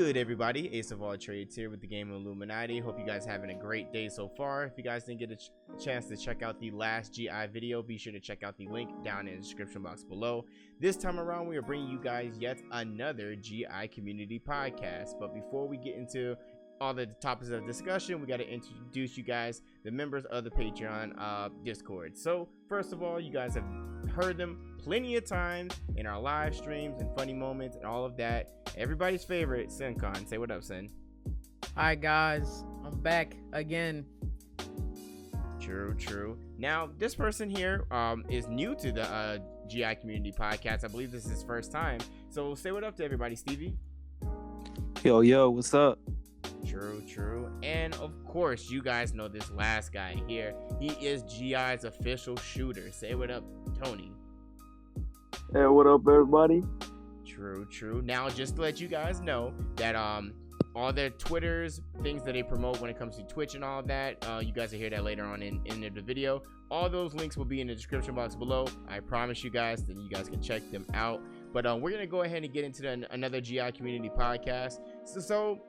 good, everybody? Ace of all trades here with the game Illuminaughty. Hope you guys having a great day so far. If you guys didn't get a chance to check out the last GI video, be sure to check out the link down in the description box below. This time around, we are bringing you guys yet another GI community podcast. But before we get into all the topics of discussion, we got to introduce you guys the members of the Patreon Discord. So first of all, you guys have heard them plenty of times in our live streams and funny moments and all of that. Everybody's favorite, Senkkon. Say what up, Sen. Hi guys, I'm back again. True. Now this person here is new to the GI community podcast. I believe this is his first time, so say what up to everybody. Stevie. Yo, what's up? True. And of course, you guys know this last guy here. He is GI's official shooter. Say what up, Tony. Hey, what up, everybody? True. Now, just to let you guys know that all their Twitters, things that they promote when it comes to Twitch and all of that, you guys will hear that later on in the video. All those links will be in the description box below. I promise you guys that you guys can check them out. But we're gonna go ahead and get into another GI community podcast. So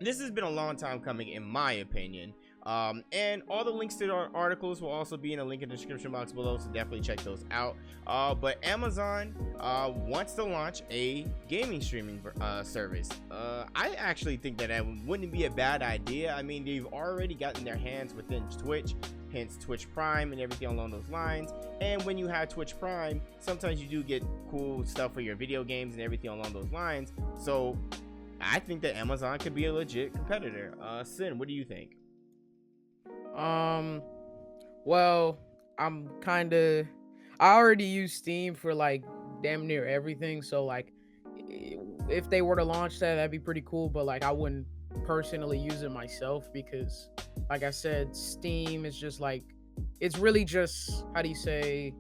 this has been a long time coming, in my opinion. And all the links to our articles will also be in the link in the description box below, so definitely check those out. But Amazon wants to launch a gaming streaming service. I actually think that wouldn't be a bad idea. I mean, they've already gotten their hands within Twitch, hence Twitch Prime and everything along those lines. And when you have Twitch Prime, sometimes you do get cool stuff for your video games and everything along those lines. So I think that Amazon could be a legit competitor. Sin, what do you think? Well, I already use Steam for like damn near everything, so like if they were to launch that, that'd be pretty cool, but like I wouldn't personally use it myself because like I said, Steam is just like, it's really just, how do you say,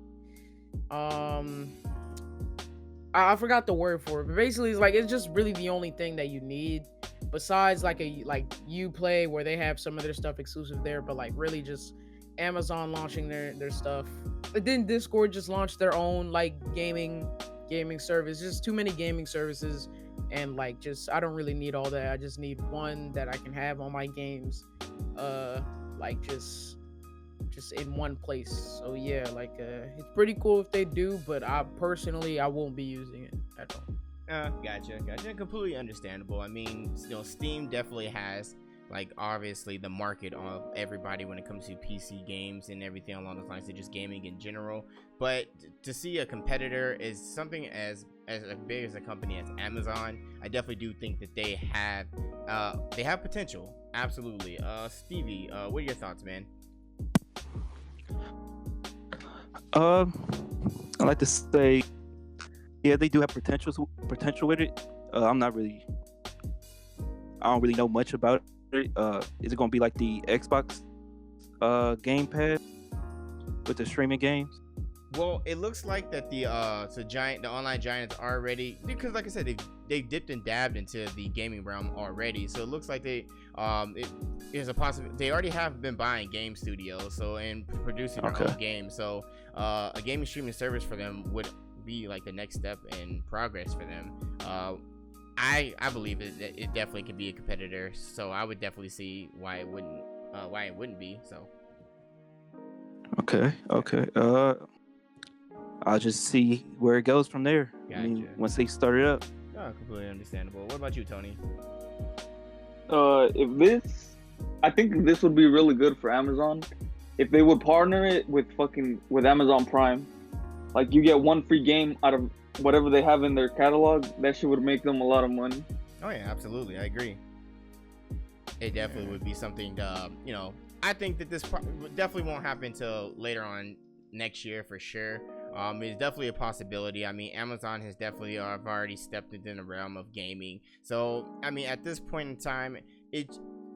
I forgot the word for it, but basically it's like, it's just really the only thing that you need besides like Uplay, where they have some of their stuff exclusive there, but like really just Amazon launching their stuff. But then Discord just launched their own like gaming service. Just too many gaming services, and like just I don't really need all that. I just need one that I can have all my games like just in one place. So yeah, like it's pretty cool if they do, but I won't be using it at all. Gotcha. Completely understandable. I mean, Steam definitely has, like, obviously the market on everybody when it comes to PC games and everything along those lines, to just gaming in general. But to see a competitor is something as big as a company as Amazon, I definitely do think that they have potential. Absolutely. Stevie, what are your thoughts, man? I like to say, yeah, they do have potential with it. I don't really know much about it. Is it gonna be like the Xbox Game Pass with the streaming games? Well, it looks like that the online giants are already, because like I said, they dipped and dabbed into the gaming realm already. So it looks like there's a possibility they already have been buying game studios, and producing their own games. So a gaming streaming service for them would be like the next step in progress for them. I believe it definitely could be a competitor, so I would definitely see why it wouldn't be. So okay. I'll just see where it goes from there. Gotcha. I mean, once they start it up. Oh, completely understandable. What about you, Tony? I think this would be really good for Amazon if they would partner it with Amazon Prime. Like, you get one free game out of whatever they have in their catalog. That shit would make them a lot of money. Oh yeah, absolutely. I agree. It definitely would be something to, I think that this definitely won't happen until later on next year for sure. It's definitely a possibility. I mean, Amazon has definitely already stepped into the realm of gaming. So, I mean, at this point in time,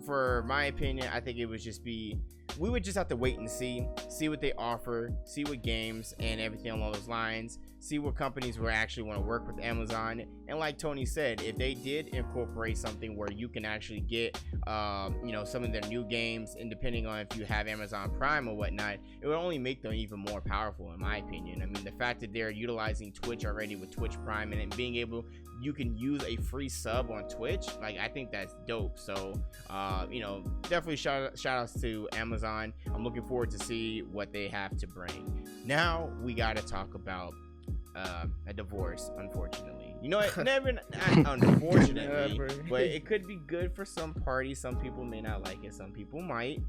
for my opinion, I think it would just be we would just have to wait and see what they offer, see what games and everything along those lines, see what companies will actually want to work with Amazon. And like Tony said, if they did incorporate something where you can actually get some of their new games, and depending on if you have Amazon Prime or whatnot, it would only make them even more powerful, in my opinion. I mean, the fact that they're utilizing Twitch already with Twitch Prime, and then being able, you can use a free sub on Twitch, like, I think that's dope. So definitely shout outs to Amazon. I'm looking forward to see what they have to bring. Now we got to talk about a divorce, unfortunately. Unfortunately, but it could be good for some parties. Some people may not like it, some people might.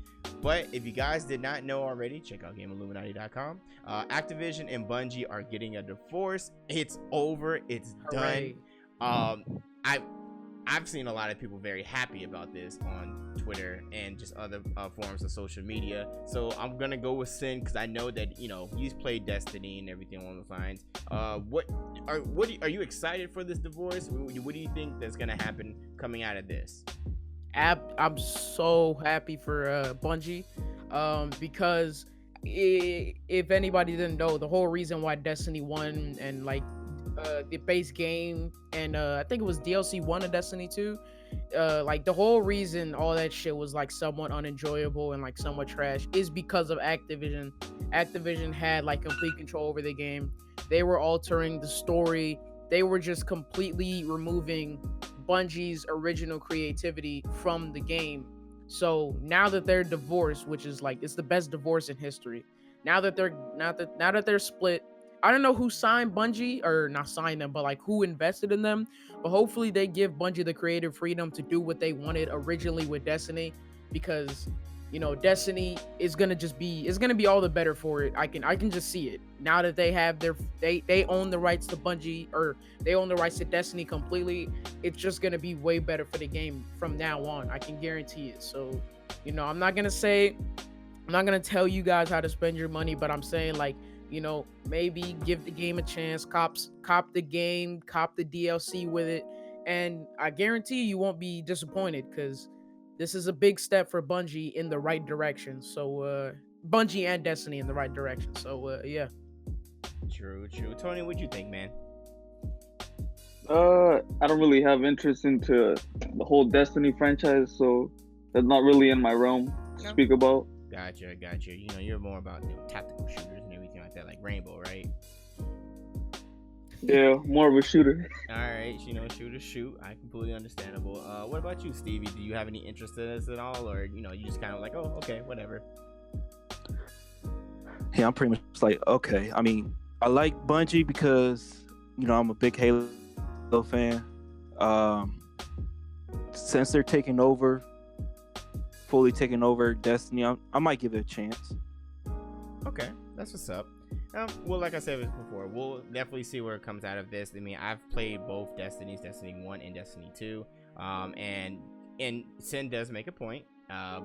But if you guys did not know already, check out GameIlluminaughty.com. Activision and Bungie are getting a divorce. It's over, it's done. I've seen a lot of people very happy about this on Twitter and just other forms of social media. So I'm gonna go with Sin, because I know that he's played Destiny and everything along those lines. Are you excited for this divorce? What do you think that's gonna happen coming out of this? I'm so happy for Bungie, because if anybody didn't know, the whole reason why Destiny 1 and like the base game and I think it was DLC 1 of Destiny 2, like the whole reason all that shit was like somewhat unenjoyable and like somewhat trash is because of Activision. Activision had like complete control over the game. They were altering the story. They were just completely removing Bungie's original creativity from the game. So now that they're divorced, which is like, it's the best divorce in history. Now that they're split, I don't know who signed Bungie, or not signed them, but like who invested in them. But hopefully they give Bungie the creative freedom to do what they wanted originally with Destiny, because Destiny is gonna be all the better for it. I can just see it now that they have they own the rights to Bungie, or they own the rights to Destiny completely. It's just gonna be way better for the game from now on. I can guarantee it. So I'm not gonna tell you guys how to spend your money, but I'm saying, like, maybe give the game a chance, cop the game, cop the DLC with it, and I guarantee you won't be disappointed, because this is a big step for Bungie in the right direction. So Bungie and Destiny in the right direction. So yeah. True. Tony, what'd you think, man? I don't really have interest into the whole Destiny franchise, so that's not really in my realm to speak about. Gotcha. You're more about tactical shooters and everything like that, like Rainbow, right? Yeah, more of a shooter. All right, shoot. I completely understandable. What about you, Stevie? Do you have any interest in this at all, or you just kind of like, oh, okay, whatever? Yeah, I'm pretty much like, okay. I mean, I like Bungie because I'm a big Halo fan. Since they're fully taking over Destiny, I might give it a chance. Okay, that's what's up. Well, like I said before, we'll definitely see where it comes out of this. I mean, I've played both Destinies, Destiny 1 and Destiny 2. And Sin does make a point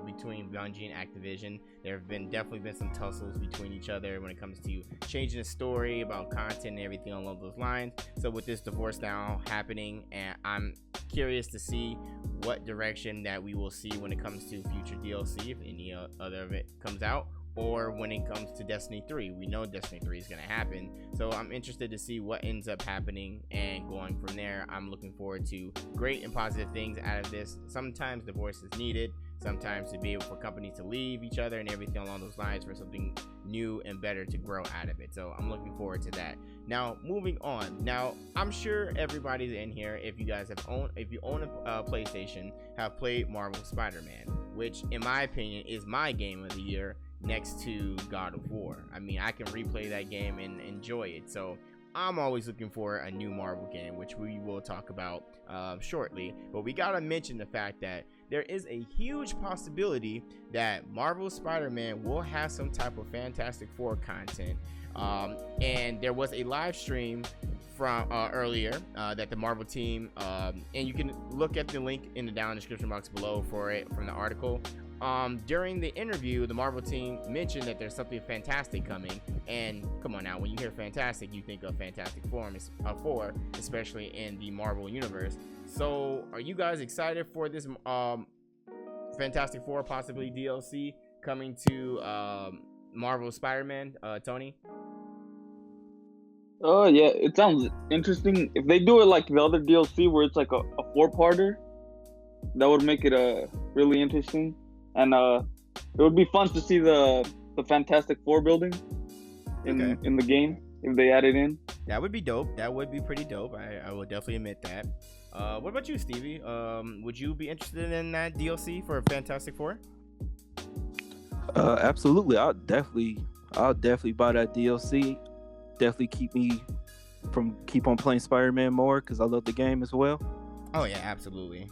between Bungie and Activision. There have definitely been some tussles between each other when it comes to changing the story about content and everything along those lines. So with this divorce now happening, and I'm curious to see what direction that we will see when it comes to future DLC, if any other of it comes out, or when it comes to Destiny 3. We know Destiny 3 is going to happen, so I'm interested to see what ends up happening and going from there. I'm looking forward to great and positive things out of this. Sometimes divorce is needed, sometimes to be able for companies to leave each other and everything along those lines for something new and better to grow out of it. So I'm looking forward to that. Now, moving on. Now, I'm sure everybody's in here, if you own a PlayStation, have played Marvel Spider-Man, which in my opinion is my game of the year, next to God of War. I mean, I can replay that game and enjoy it. So I'm always looking for a new Marvel game, which we will talk about shortly. But we gotta mention the fact that there is a huge possibility that Marvel Spider-Man will have some type of Fantastic Four content. And there was a live stream from earlier that the Marvel team, and you can look at the link in the down description box below for it from the article. During the interview, the Marvel team mentioned that there's something fantastic coming, and come on now, when you hear fantastic, you think of Fantastic Four, especially in the Marvel universe. So are you guys excited for this Fantastic Four possibly DLC coming to Marvel Spider-Man, Tony? Oh yeah, it sounds interesting. If they do it like the other DLC where it's like a 4-parter, that would make it really interesting. And it would be fun to see the Fantastic Four building in the game if they add it in. That would be dope. That would be pretty dope. I will definitely admit that. What about you, Stevie? Would you be interested in that DLC for Fantastic Four? Absolutely. I'll definitely buy that DLC. Definitely keep on playing Spider-Man more because I love the game as well. Oh yeah, absolutely.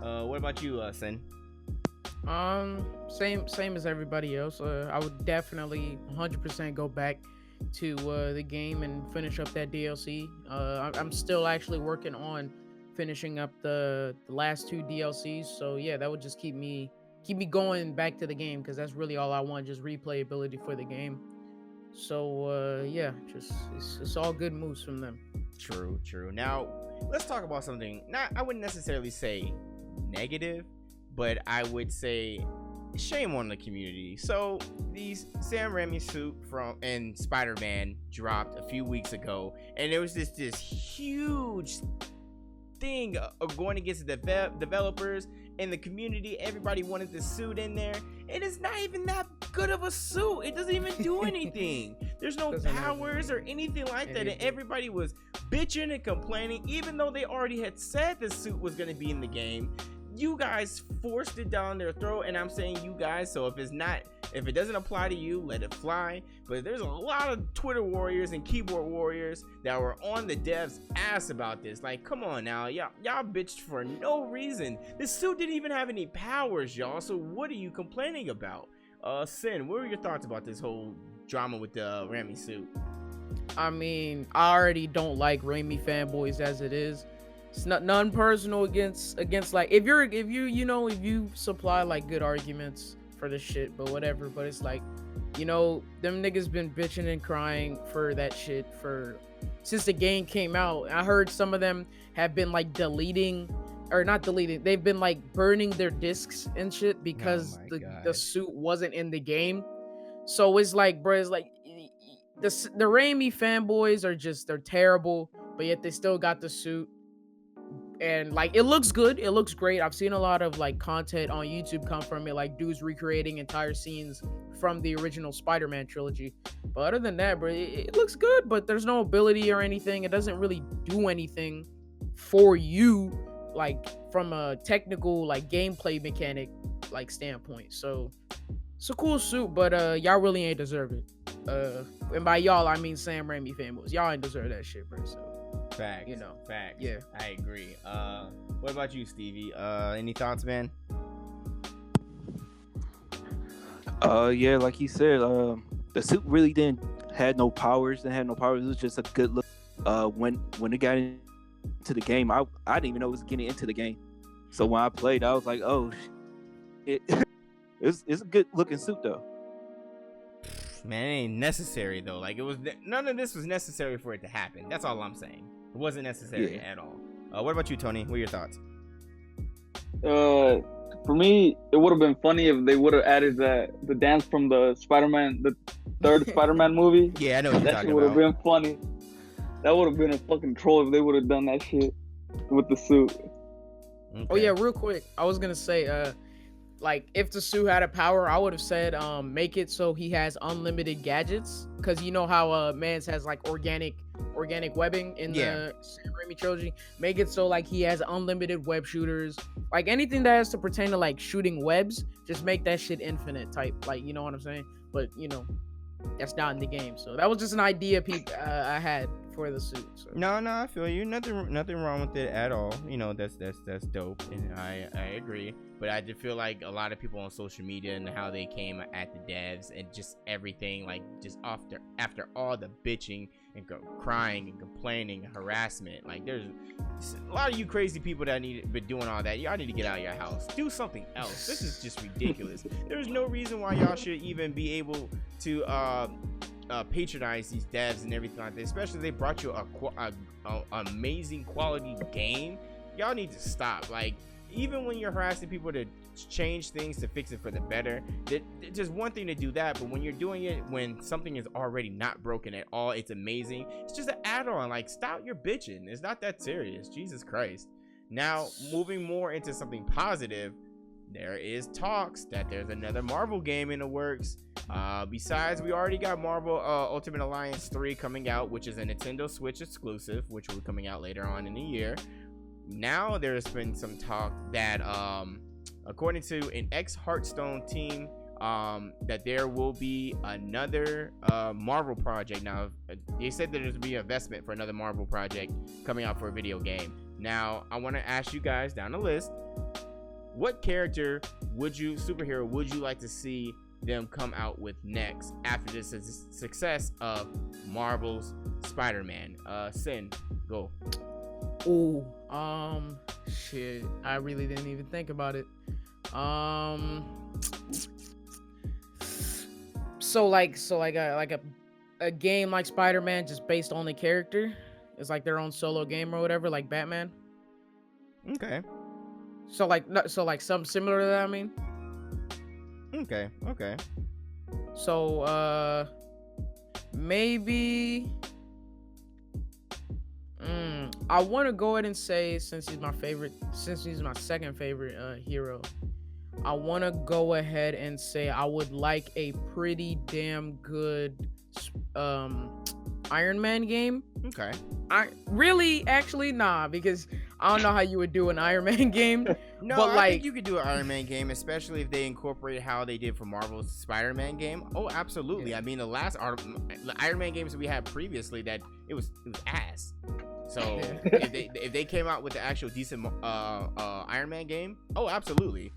What about you, Sen? Same as everybody else. I would definitely 100% go back to the game and finish up that DLC. I'm still actually working on finishing up the last 2 DLCs. So yeah, that would just keep me going back to the game because that's really all I want, just replayability for the game. So yeah, just it's all good moves from them. True. Now let's talk about something. I wouldn't necessarily say negative, but I would say shame on the community. So these Sam Raimi suit and Spider-Man dropped a few weeks ago, and there was this huge thing of going against the developers and the community. Everybody wanted the suit in there. It is not even that good of a suit. It doesn't even do anything. There's no powers or anything like that, and everybody was bitching and complaining, even though they already had said the suit was going to be in the game. You guys forced it down their throat, and I'm saying you guys, so if it doesn't apply to you, let it fly. But there's a lot of Twitter warriors and keyboard warriors that were on the devs' ass about this. Like, come on now, y'all bitched for no reason. This suit didn't even have any powers, y'all, so what are you complaining about? Sin, what were your thoughts about this whole drama with the Raimi suit? I mean, I already don't like Raimi fanboys as it is. It's none personal against like if you supply like good arguments for the shit, but whatever. But it's like, them niggas been bitching and crying for that shit since the game came out. I heard some of them have been like they've been like burning their discs and shit because the suit wasn't in the game. So it's like, bro, it's like the Raimi fanboys they're terrible, but yet they still got the suit. And like, it looks good, it looks great. I've seen a lot of like content on YouTube come from it, like dudes recreating entire scenes from the original Spider-Man trilogy. But other than that, bro, it looks good, but there's no ability or anything. It doesn't really do anything for you, like from a technical like gameplay mechanic like standpoint. So it's a cool suit, but y'all really ain't deserve it. And by y'all I mean Sam Raimi fanboys. Y'all ain't deserve that shit, bro. So facts. Facts. Yeah, I agree. What about you, Stevie? Any thoughts, man? Yeah, like he said, the suit really had no powers. It was just a good look. When it got into the game, I didn't even know it was getting into the game. So when I played, I was like, oh, it's a good looking suit though. Man, it ain't necessary though. Like, none of this was necessary for it to happen. That's all I'm saying. It wasn't necessary at all. What about you, Tony? What are your thoughts? For me, it would have been funny if they would have added the dance from the third Spider-Man movie. Yeah, I know what you're talking about. That would have been funny. That would have been a fucking troll if they would have done that shit with the suit. Okay. Oh yeah, real quick, I was gonna say, like if the suit had a power, I would have said, make it so he has unlimited gadgets, because you know how Mans has like organic webbing in the Sam Raimi trilogy. Make it so like he has unlimited web shooters, like anything that has to pertain to like shooting webs, just make that shit infinite type, like, you know what I'm saying? But that's not in the game, so that was just an idea I had for the suit. So. No, I feel you. Nothing wrong with it at all. That's dope, and I agree. But I did feel like a lot of people on social media and how they came at the devs and just everything, like just after all the bitching and crying and complaining and harassment, like there's a lot of you crazy people that been doing all that. Y'all need to get out of your house, do something else. This is just ridiculous. There's no reason why y'all should even be able to patronize these devs and everything like that, especially if they brought you a amazing quality game. Y'all need to stop. Like, even when you're harassing people to change things to fix it for the better, it's just one thing to do that. But when you're doing it when something is already not broken at all, it's amazing. It's just an add-on. Like, stop your bitching. It's not that serious. Jesus Christ. Now, moving more into something positive, there is talks that there's another Marvel game in the works. Besides, we already got Marvel Ultimate Alliance 3 coming out, which is a Nintendo Switch exclusive, which will be coming out later on in the year. Now there's been some talk that according to an ex-Hearthstone team, that there will be another Marvel project. Now, they said that there's going to be an investment for another Marvel project coming out for a video game. Now, I want to ask you guys down the list, what character superhero would you like to see them come out with next after this success of Marvel's Spider-Man? Sin, go. Ooh, shit, I really didn't even think about it. So like a game like Spider-Man just based on the character. It's like their own solo game or whatever, like Batman. Okay. So like something similar to that, I mean. Okay. So maybe I want to go ahead and say, since he's my second favorite hero, I want to go ahead and say I would like a pretty damn good Iron Man game. Okay. Actually, nah, because I don't know how you would do an Iron Man game. No, but I think you could do an Iron Man game, especially if they incorporate how they did for Marvel's Spider-Man game. Oh, absolutely. Yeah. I mean, the last Iron Man games that we had previously, that it was ass. So if they came out with the actual decent Iron Man game, oh, absolutely.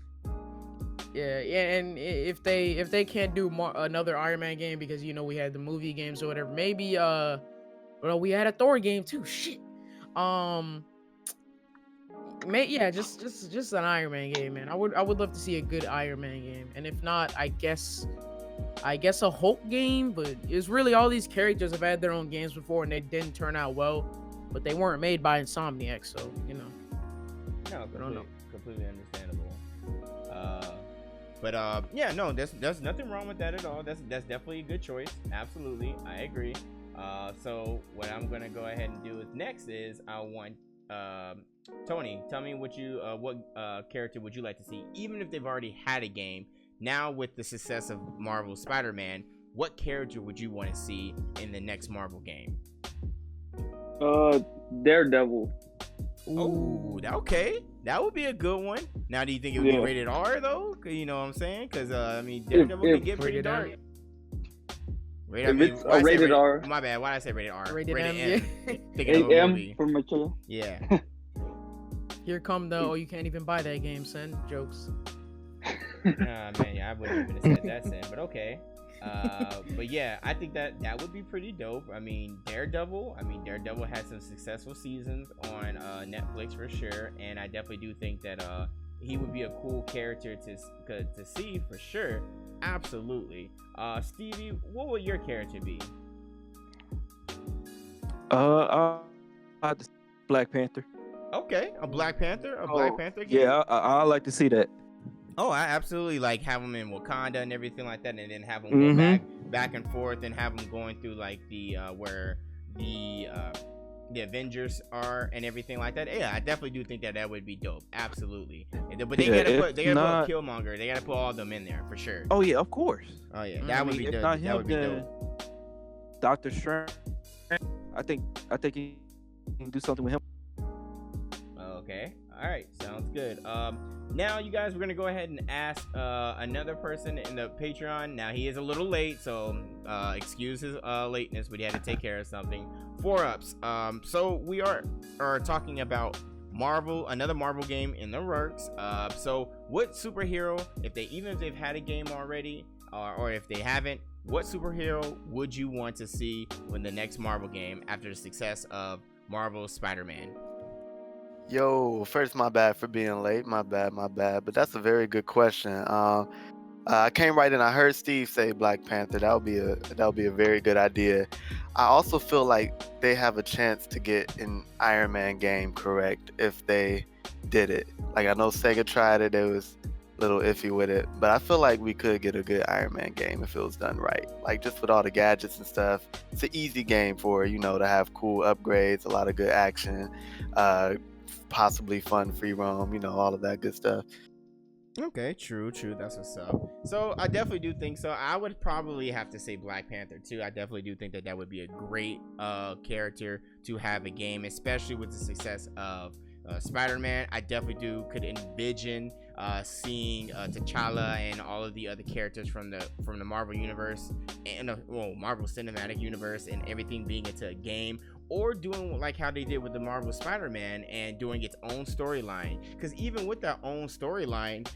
Yeah, and if they can't do another Iron Man game, because we had the movie games or whatever, maybe well, we had a Thor game too. Shit. Just an Iron Man game, man. I would love to see a good Iron Man game, and if not, I guess a Hulk game. But it's really all these characters have had their own games before, and they didn't turn out well. But they weren't made by Insomniac, so No, completely understandable. But yeah, no, there's nothing wrong with that at all. That's definitely a good choice. Absolutely, I agree. So what I'm gonna go ahead and do next is I want Tony, tell me what character would you like to see, even if they've already had a game. Now with the success of Marvel's Spider-Man, what character would you want to see in the next Marvel game? Daredevil. Oh, okay. That would be a good one. Now, do you think it would be rated R though? You know what I'm saying? Because I mean, Daredevil can get pretty dark. Rated R. My bad. Why did I say rated R? Rated M. Thinking M for mature. Yeah. Here come the you can't even buy that game, son. Jokes. Man, yeah, I wouldn't even have said that, Sen, but okay. But yeah, I think that would be pretty dope. I mean, Daredevil had some successful seasons on Netflix for sure, and I definitely do think that he would be a cool character to see for sure. Absolutely. Stevie, what would your character be? Black Panther. Okay, a Black Panther, Black Panther game? Yeah, I like to see that. Oh, I absolutely like have them in Wakanda and everything like that, and then have them go back and forth, and have them going through like the where the Avengers are and everything like that. Yeah, I definitely do think that would be dope. Absolutely. But they gotta put Killmonger. They gotta put all of them in there for sure. Oh yeah, of course. Oh yeah, that would be dope. That would be dope. Doctor Strange. I think he can do something with him. Okay. All right. Sounds good. Now, you guys, we're going to go ahead and ask another person in the Patreon. Now, he is a little late, so excuse his lateness, but he had to take care of something. 4-ups. So we are talking about another Marvel game in the works. So what superhero, even if they've had a game already, or if they haven't, what superhero would you want to see in the next Marvel game after the success of Marvel's Spider-Man? Yo, first, my bad for being late. My bad. But that's a very good question. I came right in. I heard Steve say Black Panther. That would be a very good idea. I also feel like they have a chance to get an Iron Man game correct if they did it. Like I know Sega tried it, it was a little iffy with it, but I feel like we could get a good Iron Man game if it was done right. Like just with all the gadgets and stuff, it's an easy game for to have cool upgrades, a lot of good action, possibly fun free roam, all of that good stuff. Okay, true. That's what's up. So I definitely do think so. I would probably have to say Black Panther too. I definitely do think that would be a great character to have a game, especially with the success of Spider-Man. I definitely could envision seeing T'Challa and all of the other characters from the Marvel universe and Marvel Cinematic Universe and everything being into a game, or doing like how they did with the Marvel Spider-Man and doing its own storyline. Because even with that own storyline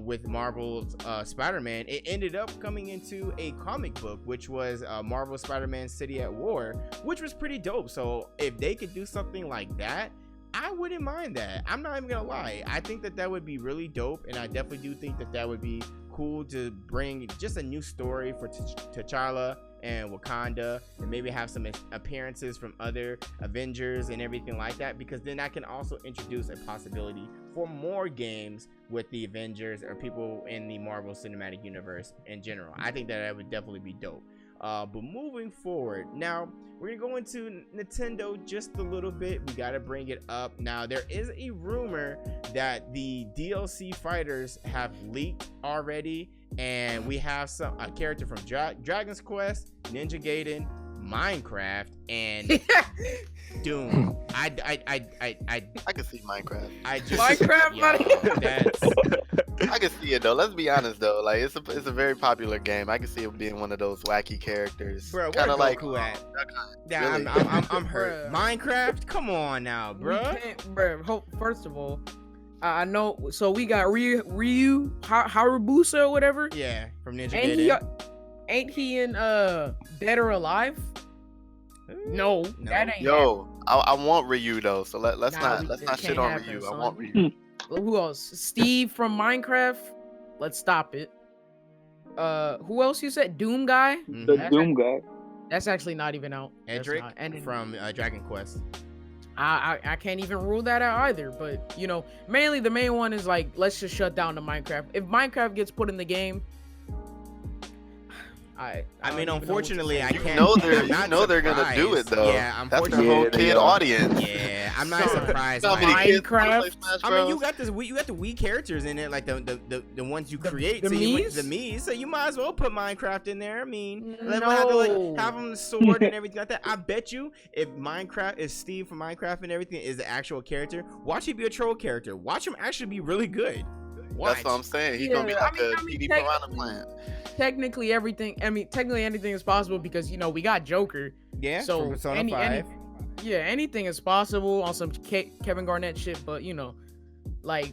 with Marvel's Spider-Man, it ended up coming into a comic book, which was Marvel Spider-Man City at War, which was pretty dope. So if they could do something like that, I wouldn't mind that. I'm not even gonna lie. I think that would be really dope, and I definitely do think that would be cool to bring just a new story for T'Challa and Wakanda, and maybe have some appearances from other Avengers and everything like that, because then I can also introduce a possibility for more games with the Avengers or people in the Marvel Cinematic Universe in general. I think that would definitely be dope. But moving forward, now we're gonna go into Nintendo just a little bit. We gotta bring it up. Now there is a rumor that the DLC fighters have leaked already, and we have a character from Dragon's Quest, Ninja Gaiden, Minecraft, and Doom. I can see Minecraft. Minecraft, buddy. I can see it though. Let's be honest though. Like it's a very popular game. I can see it being one of those wacky characters. Bro, where Goku at? Yeah, really? I'm hurt. Minecraft? Come on now, bro. Bro, first of all, I know. So we got Ryu Hayabusa or whatever. Yeah, from Ninja Gaiden. Ain't he in Dead or Alive? No, that ain't. Yo, I want Ryu though. So let's not shit on Ryu. I want Ryu. Who else? Steve from Minecraft. Let's stop it. Who else you said? Doom guy. The Doom guy. That's actually not even out. Edric from Dragon Quest. I can't even rule that out either. But mainly the main one is like, let's just shut down the Minecraft. If Minecraft gets put in the game, I mean, unfortunately, I can't. They're gonna do it though. Yeah, that's their whole kid audience. Yeah, I'm not surprised. Minecraft. I mean, you got the Wii characters in it, like the ones you create. The Mii's. So you might as well put Minecraft in there. I mean, have them the sword and everything like that. I bet you, if Steve from Minecraft and everything is the actual character, watch him be a troll character. Watch him actually be really good. That's what I'm saying. He's gonna be like a PD Piranha Plant. Technically anything is possible because we got Joker. Yeah. So from Persona 5. Anything is possible on some Kevin Garnett shit. But like,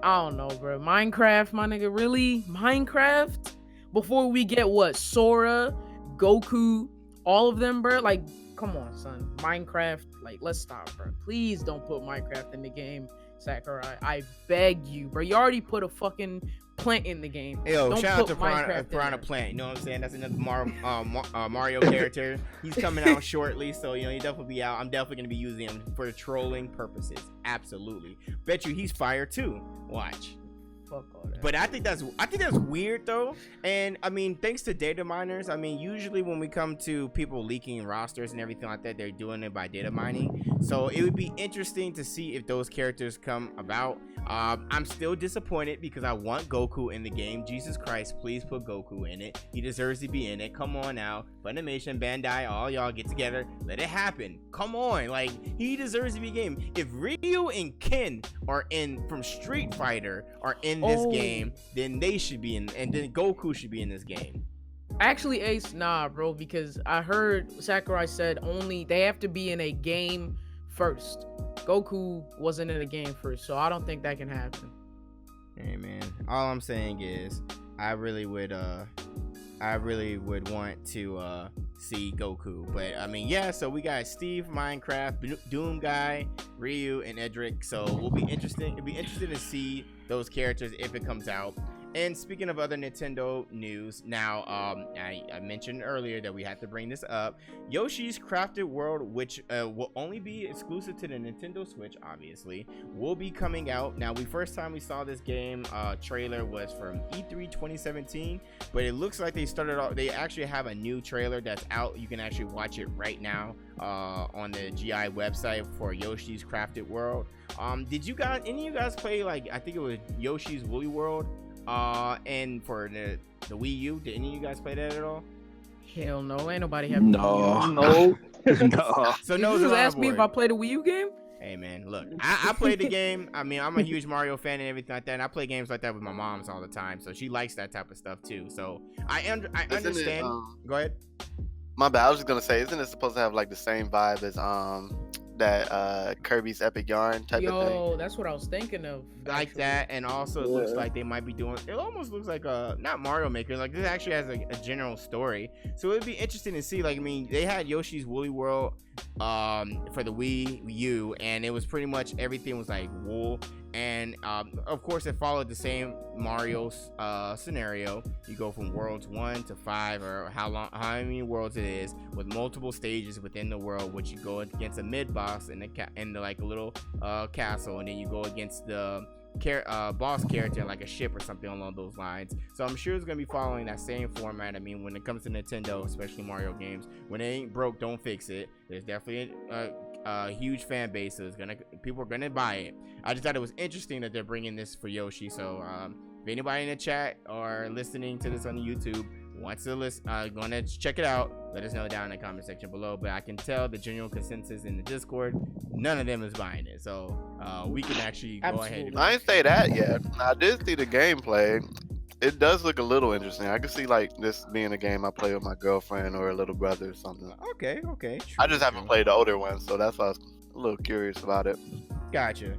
I don't know, bro. Minecraft, my nigga, really? Minecraft? Before we get Sora, Goku, all of them, bro. Like, come on, son. Minecraft. Like, let's stop, bro. Please don't put Minecraft in the game, Sakurai. I beg you, bro. You already put a fucking plant in the game. Yo, don't shout out to Piranha Plant. You know what I'm saying? That's another Mario character. He's coming out shortly, so he definitely be out. I'm definitely gonna be using him for trolling purposes. Absolutely. Bet you he's fire too. Watch. Fuck all that. But I think that's weird though. And I mean, thanks to data miners. I mean, usually when we come to people leaking rosters and everything like that, they're doing it by data mining. So it would be interesting to see if those characters come about. I'm still disappointed because I want Goku in the game. Jesus Christ, please put Goku in it. He deserves to be in it. Come on now. Funimation, Bandai, all y'all get together. Let it happen. Come on. Like, he deserves to be in the game. If Ryu and Ken are in from Street Fighter are in this game, then they should be in, and then Goku should be in this game. Actually, Ace, nah, bro, because I heard Sakurai said only they have to be in a game first. Goku wasn't in the game first, so I don't think that can happen. Hey man, all I'm saying is I really would want to see Goku. But I mean, yeah, so we got Steve, Minecraft, Doom guy, Ryu, and Edric. So it'd be interesting to see those characters if it comes out. And speaking of other Nintendo news, now I mentioned earlier that we had to bring this up. Yoshi's Crafted World, which will only be exclusive to the Nintendo Switch, obviously, will be coming out. Now, first time we saw this game trailer was from E3 2017, but it looks like they actually have a new trailer that's out. You can actually watch it right now on the GI website for Yoshi's Crafted World. Did you guys, any of you guys play, like, I think it was Yoshi's Woolly World? And for the Wii U, did any of you guys play that at all? Hell no, ain't nobody have No. No. No. So You no, just asked me if I played a Wii U game. Hey man, look, I played the game. I mean, I'm a huge Mario fan and everything like that, and I play games like that with my moms all the time, so she likes that type of stuff too. So I understand. Go ahead. My bad. I was just gonna say, isn't it supposed to have like the same vibe as that Kirby's Epic Yarn type of thing? Yo, that's what I was thinking of. Like actually. that, and also it looks Yeah. like they might be doing, it almost looks like a, not Mario Maker, like this actually has a general story, so it'd be interesting to see. Like, I mean, they had Yoshi's Woolly World for the Wii U, and it was pretty much everything was like wool, and of course it followed the same Mario scenario. You go from worlds 1 to 5, or how many worlds it is, with multiple stages within the world, which you go against a mid boss in the like a little castle, and then you go against the boss character like a ship or something along those lines. So I'm sure it's gonna be following that same format. I mean, when it comes to Nintendo, especially Mario games, when it ain't broke, don't fix it. There's definitely a huge fan base, so people are gonna buy it. I just thought it was interesting that they're bringing this for Yoshi. So if anybody in the chat or listening to this on YouTube wants to listen, gonna check it out, let us know down in the comment section below. But I can tell the general consensus in the Discord, none of them is buying it, so we can actually go ahead and I ain't say that yet. I did see the gameplay. It does look a little interesting. I could see like this being a game I play with my girlfriend or a little brother or something. okay, I just haven't played the older one, so that's why I was a little curious about it. Gotcha.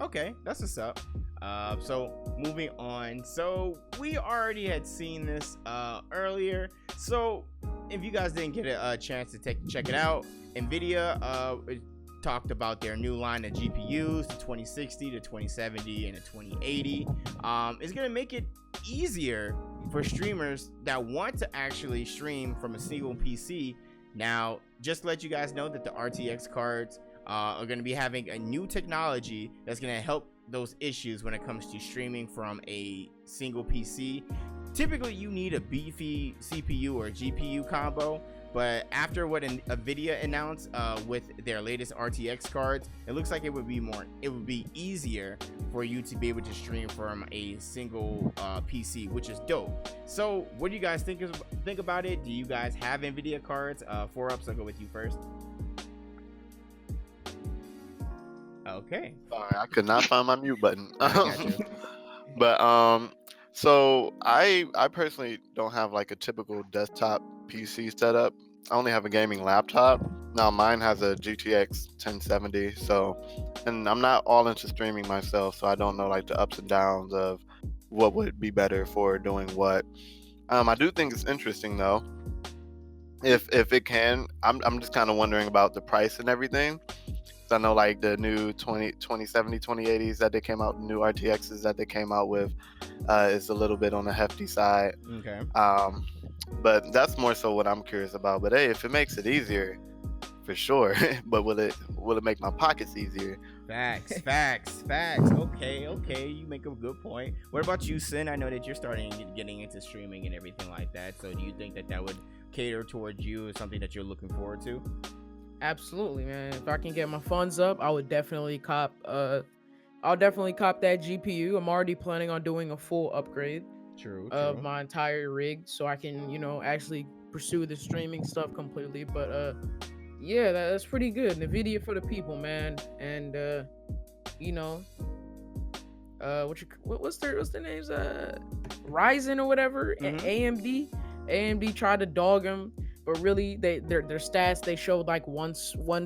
Okay, that's what's up. So moving on. So we already had seen this earlier. So if you guys didn't get a chance to check it out, Nvidia talked about their new line of GPUs, the 2060, the 2070, and the 2080. It's gonna make it easier for streamers that want to actually stream from a single PC. Now, just to let you guys know that the RTX cards are going to be having a new technology that's going to help those issues when it comes to streaming from a single PC. Typically, you need a beefy CPU or GPU combo, but after what Nvidia announced with their latest RTX cards, it looks like it would be easier for you to be able to stream from a single PC, which is dope. So, what do you guys think about it? Do you guys have Nvidia cards? 4Ups, I'll go with you first. Okay. Sorry, I could not find my mute button. Gotcha. But so I personally don't have like a typical desktop PC setup. I only have a gaming laptop. Now mine has a GTX 1070, so, and I'm not all into streaming myself, so I don't know like the ups and downs of what would be better for doing what. I do think it's interesting though. If it can, I'm just kind of wondering about the price and everything. I know like the new 2070, 2080s that they came out, new RTXs that they came out with is a little bit on the hefty side. Okay. But that's more so what I'm curious about. But hey, if it makes it easier, for sure. But will it make my pockets easier? Facts. Okay, you make a good point. What about you, Sin? I know that you're getting into streaming and everything like that. So do you think that would cater towards you as something that you're looking forward to? Absolutely, man. If I can get my funds up, I would definitely cop. I'll definitely cop that GPU. I'm already planning on doing a full upgrade of my entire rig, so I can, actually pursue the streaming stuff completely. But yeah, that's pretty good. Nvidia for the people, man. And what's their names? Ryzen or whatever. And AMD tried to dog them. But really, their stats, they showed like one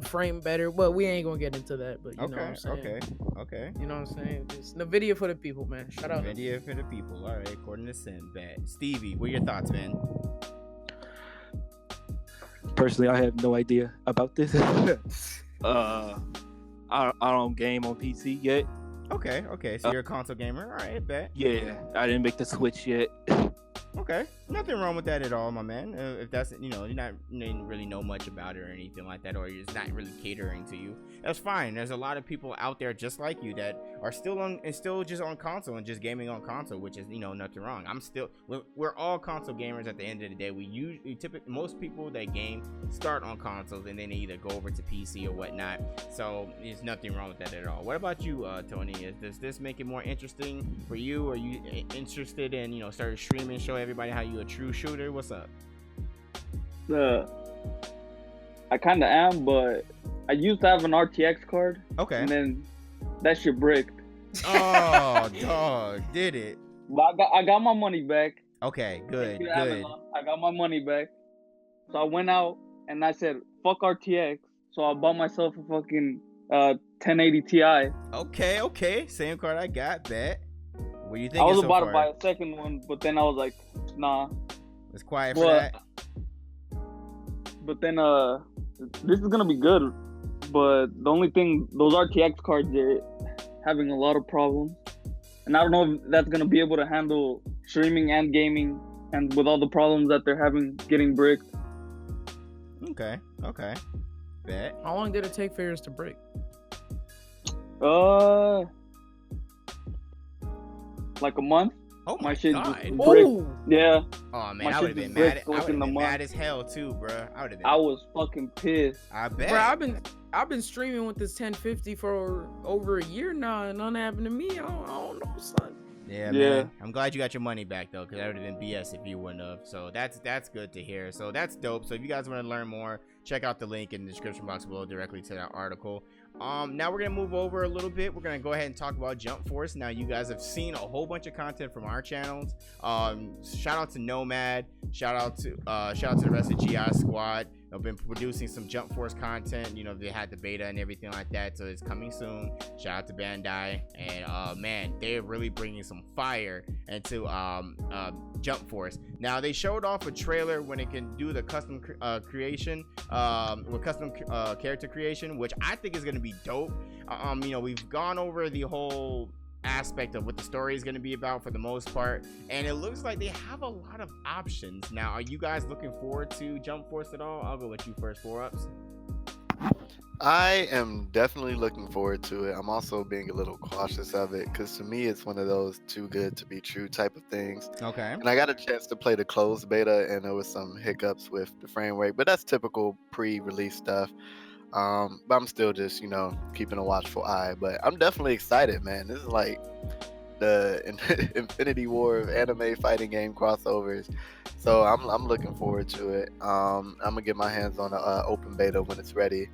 frame better. But we ain't gonna get into that. But you know what I'm saying. Okay. You know what I'm saying? It's NVIDIA for the people, man. Shout out. NVIDIA for the people. All right, according to Sin. Bad. Stevie, what are your thoughts, man? Personally, I have no idea about this. I don't game on PC yet. Okay. So you're a console gamer. All right, bet. Yeah, I didn't make the switch yet. Okay, nothing wrong with that at all, my man. If that's you didn't really know much about it or anything like that, or it's not really catering to you, that's fine. There's a lot of people out there just like you that are still just on console and just gaming on console, which is nothing wrong. We're all console gamers at the end of the day. Most people that game start on consoles and then they either go over to PC or whatnot. So there's nothing wrong with that at all. What about you, Tony? Does this make it more interesting for you? Are you interested in start streaming, show everybody how you a true shooter? What's up? I kind of am, but I used to have an RTX card. Okay. And then that shit bricked. Oh, dog, did it? But I got my money back. Okay, good. I got my money back. So I went out and I said, fuck RTX. So I bought myself a fucking 1080 Ti. Okay. Same card I got, bet. What do you think? I was about to buy a second one, but then I was like, nah. It's quiet for that. But then this is gonna be good. But the only thing, those RTX cards, they're having a lot of problems. And I don't know if that's gonna be able to handle streaming and gaming, and with all the problems that they're having getting bricked. Okay. Bet. How long did it take for yours to break? Like a month. Oh my shit god. just bricked. Yeah. Oh man, My I shit would have been just mad. bricked within the month. Mad as hell too, bro. I was fucking pissed. I bet. Bro, I've been streaming with this 1050 for over a year now, and nothing happened to me. I don't know, son. Yeah, man. I'm glad you got your money back though, because that would have been BS if you wouldn't have. So that's good to hear. So that's dope. So if you guys want to learn more, check out the link in the description box below directly to that article. Now we're gonna move over a little bit. We're gonna go ahead and talk about Jump Force. Now you guys have seen a whole bunch of content from our channels. Shout out to Nomad. Shout out to the rest of GI Squad. I've been producing some Jump Force content. They had the beta and everything like that, so it's coming soon. Shout out to Bandai, and man, they're really bringing some fire into Jump Force. Now they showed off a trailer when it can do the custom creation, with custom character creation, which I think is gonna be dope. We've gone over the whole aspect of what the story is going to be about for the most part, and it looks like they have a lot of options. Now, are you guys looking forward to Jump Force at all? I'll go with you first, 4ups. I am definitely looking forward to it. I'm also being a little cautious of it because to me it's one of those too good to be true type of things. Okay. And I got a chance to play the closed beta and there was some hiccups with the frame rate, but that's typical pre-release stuff. But I'm still just, keeping a watchful eye. But I'm definitely excited, man. This is like the Infinity War of anime fighting game crossovers. So I'm looking forward to it. I'm gonna get my hands on the open beta when it's ready.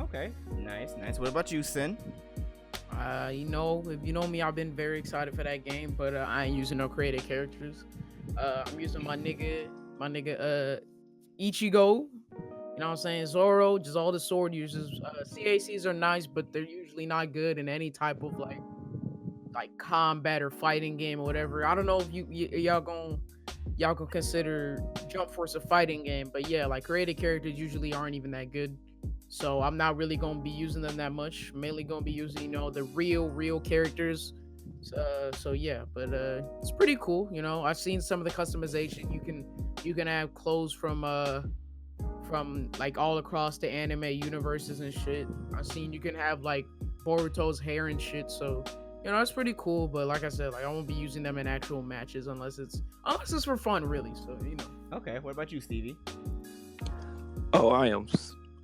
Okay, nice. What about you, Sin? If you know me, I've been very excited for that game, but I ain't using no creative characters. I'm using my nigga Ichigo. You know what I'm saying? Zoro, just all the sword users. CACs are nice, but they're usually not good in any type of like combat or fighting game or whatever. I don't know if y'all gonna consider Jump Force a fighting game, but yeah, like creative characters usually aren't even that good. So I'm not really gonna be using them that much. Mainly gonna be using the real characters. So yeah, but it's pretty cool. I've seen some of the customization. You can have clothes from like all across the anime universes and shit. I've seen you can have like Boruto's hair and shit. So it's pretty cool. But like I said, I won't be using them in actual matches unless it's for fun, really. So Okay. What about you, Stevie? Oh,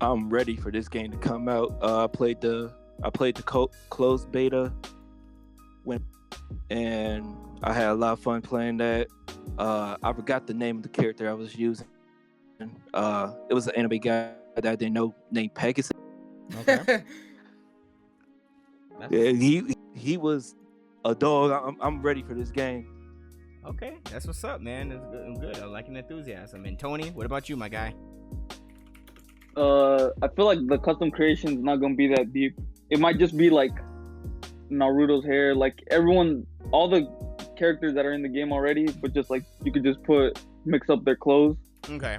I'm ready for this game to come out. I played the closed beta and I had a lot of fun playing that. I forgot the name of the character I was using. It was an anime guy that I didn't know named Pegasus. Okay. Yeah, he was a dog. I'm ready for this game. Okay, that's what's up, man. I'm good. I like an enthusiasm. And Tony, what about you, my guy? I feel like the custom creation is not gonna be that deep. It might just be like Naruto's hair, like all the characters that are in the game already, but just like you could just mix up their clothes. Okay.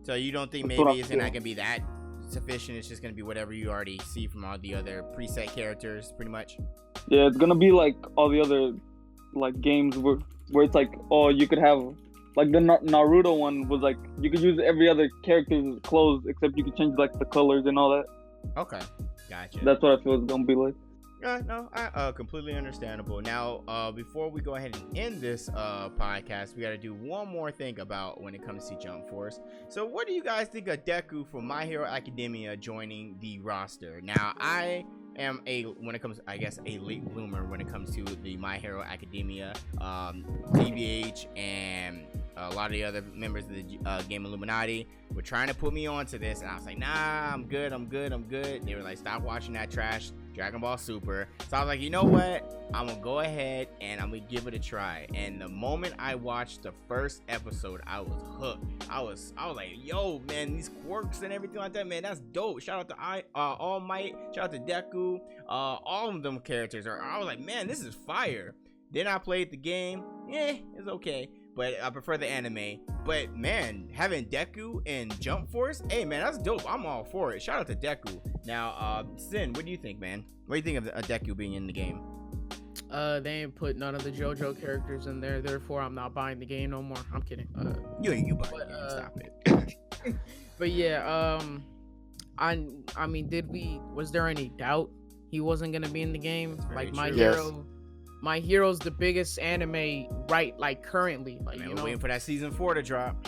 So you don't think That's what maybe I'm it's not gonna be that sufficient. It's just gonna be whatever you already see from all the other preset characters, pretty much. Yeah, it's gonna be like all the other like games where it's like, oh, you could have like the Naruto one was like you could use every other character's clothes except you could change like the colors and all that. Okay, gotcha. That's what I feel it's gonna be like. No, completely understandable. Now, before we go ahead and end this podcast, we got to do one more thing about when it comes to Jump Force. So, what do you guys think of Deku from My Hero Academia joining the roster? Now, I am when it comes, I guess, a late bloomer when it comes to the My Hero Academia, TBH, and a lot of the other members of the Game Illuminaughty were trying to put me onto this, and I was like, nah, I'm good. They were like, stop watching that trash Dragon Ball Super. So I was like, you know what? I'm gonna go ahead and I'm gonna give it a try. And the moment I watched the first episode, I was hooked. I was like, yo, man, these quirks and everything like that, man, that's dope. Shout out to All Might, shout out to Deku, all of them characters I was like, man, this is fire. Then I played the game. It's okay, but I prefer the anime. But man, having Deku and Jump Force, hey man, that's dope. I'm all for it. Shout out to Deku. Now, Sin, what do you think, man? What do you think of Deku being in the game? They ain't put none of the JoJo characters in there, therefore I'm not buying the game no more. I'm kidding. You buy the game. Stop it. But yeah, I mean, was there any doubt he wasn't gonna be in the game? Like My Hero. My Hero's the biggest anime currently. Like, man, we're waiting for that season 4 to drop.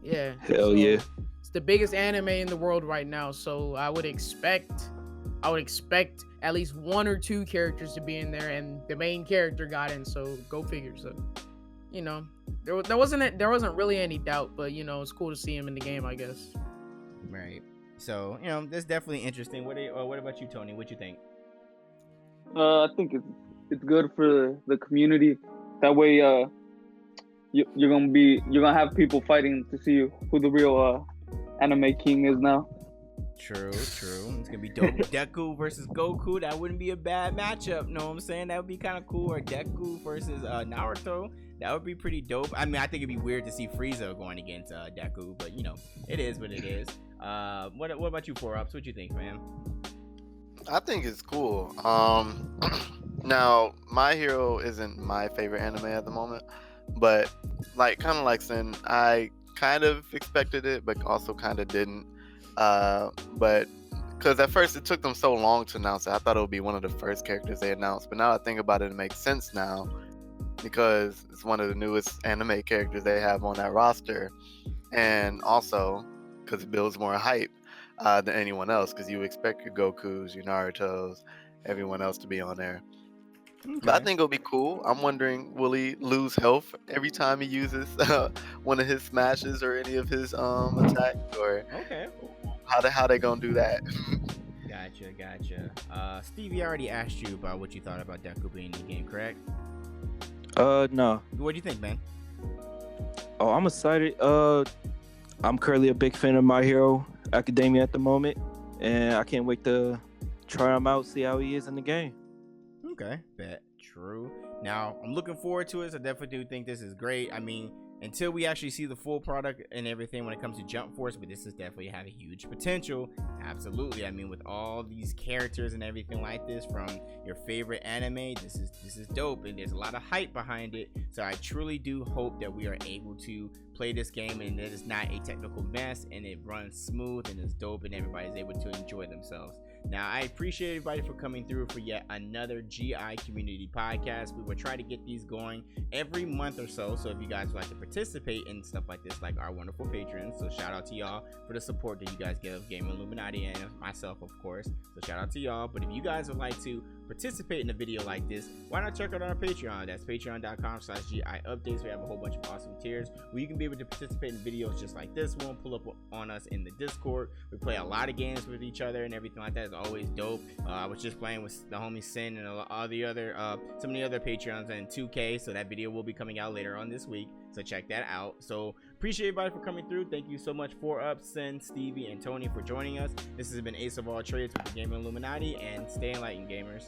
Yeah. Hell yeah. It's the biggest anime in the world right now, so I would expect at least 1 or 2 characters to be in there, and the main character got in, so go figure. So, you know, there wasn't really any doubt, but you know, it's cool to see him in the game, I guess. Right. So, you know, that's definitely interesting. What about you, Tony? What you think? I think it's good for the community. That way, you're gonna have people fighting to see who the real anime king is now. True. It's gonna be dope. Deku versus Goku. That wouldn't be a bad matchup. Know what I'm saying? That would be kind of cool. Or Deku versus Naruto. That would be pretty dope. I mean, I think it'd be weird to see Frieza going against Deku, but you know, it is what it is. What about you, 4-Ups? What you think, man? I think it's cool. Now, My Hero isn't my favorite anime at the moment, but kind of like Sin, I kind of expected it, but also kind of didn't. But because at first it took them so long to announce it, I thought it would be one of the first characters they announced. But now I think about it, it makes sense now because it's one of the newest anime characters they have on that roster, and also because it builds more hype than anyone else. Because you expect your Gokus, your Narutos, everyone else to be on there. Okay. But I think it'll be cool. I'm wondering, will he lose health every time he uses one of his smashes or any of his attacks? Or okay, how they gonna do that? Gotcha. Stevie, I already asked you about what you thought about Deku being in the game, correct? No. What do you think, man? Oh, I'm excited. I'm currently a big fan of My Hero Academia at the moment, and I can't wait to try him out, see how he is in the game. Okay, bet. True. Now, I'm looking forward to it. I definitely do think this is great. I mean, until we actually see the full product and everything when it comes to Jump Force, but this is definitely have a huge potential. Absolutely. I mean, with all these characters and everything like this from your favorite anime, this is dope, and there's a lot of hype behind it. So I truly do hope that we are able to play this game and it is not a technical mess and it runs smooth and is dope and everybody's able to enjoy themselves. Now, I appreciate everybody for coming through for yet another GI Community Podcast. We will try to get these going every month or so. So if you guys would like to participate in stuff like this, like our wonderful patrons, so shout out to y'all for the support that you guys give of Game Illuminaughty and myself, of course. So shout out to y'all. But if you guys would like to participate in a video like this, why not check out our Patreon? That's patreon.com/GI updates. We have a whole bunch of awesome tiers where you can be able to participate in videos just like this one, pull up on us in the Discord. We play a lot of games with each other and everything like that. It's always dope. I was just playing with the homie Sin and all the other some of the other Patreons and 2K, so that video will be coming out later on this week, so check that out. So appreciate everybody for coming through. Thank you so much, 4-Ups, Sin, Stevie, and Tony for joining us. This has been Ace of All Trades with the Game Illuminaughty, and stay enlightened, gamers.